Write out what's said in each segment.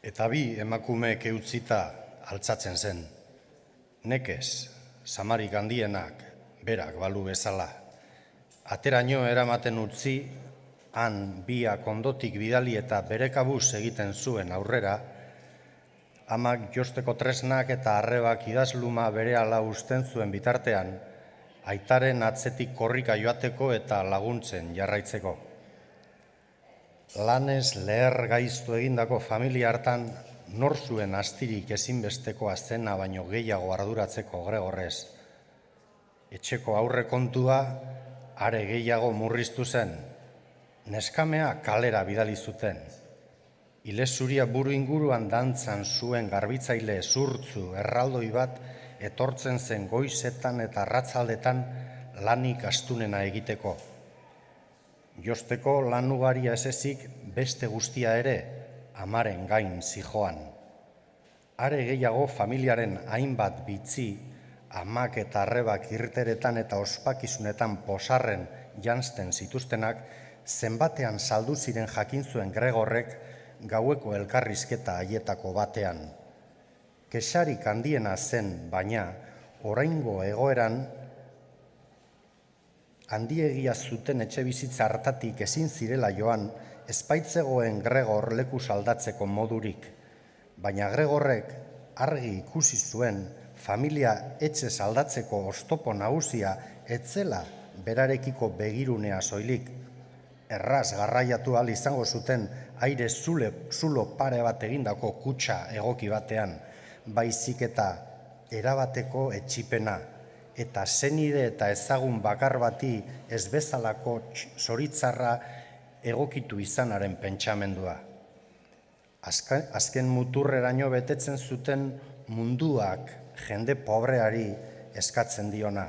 Eta bi emakumeek eutzita altzatzen zen. Nekez, samarik handienak, berak balu bezala. Ateraino eramaten utzi, han biak ondotik bidali eta bere kabuz egiten zuen aurrera, amak josteko tresnak eta arrebak idazluma berehala uzten zuen bitartean, aitaren atzetik korrika joateko eta laguntzen jarraitzeko. Lanez leher gaiztu egindako familia hartan nor zuen astirik ezinbestekoa zena baino gehiago arduratzeko Gregorrez. Etxeko aurrekontua are gehiago murriztu zen. Neskamea kalera bidali zuten. Ile zuria buru inguruan dantzan zuen garbitzaile zurtzu erraldoi bat etortzen zen goizetan eta arratzaldetan lanik astunena egiteko. Josteko lan ugaria ez ezik beste guztia ere amaren gain zijoan. Are gehiago familiaren hainbat bitzi, amak eta arrebak irteretan eta ospakizunetan posarren janzten zituztenak, zenbatean saldu ziren jakin zuen Gregorrek gaueko elkarrizketa haietako batean. Kexarik handiena zen, baina, oraingo egoeran, handiegia zuten etxe bizitza hartatik ezin zirela joan, ezpaitzegoen Gregor leku saldatzeko modurik. Baina Gregorrek argi ikusi zuen familia etxe saldatzeko oztopo nagusia etzela berarekiko begirunea soilik. Erraz garraiatu ahal izango zuten aire zulo pare bat egindako kutxa egoki batean, baizik eta erabateko etxipena, eta zenide eta ezagun bakar bati ez bezalako zoritzarra egokitu izanaren pentsamendua. Azken muturreraino betetzen zuten munduak jende pobreari eskatzen diona.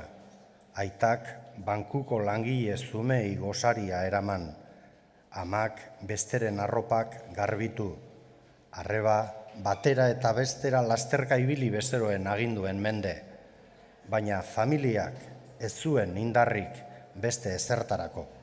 Aitak bankuko langile zumei gosaria eraman, amak besteren arropak garbitu, arreba batera eta bestera lasterka ibili bezeroen aginduen mende, baina familiak ez zuen indarrik beste ezertarako.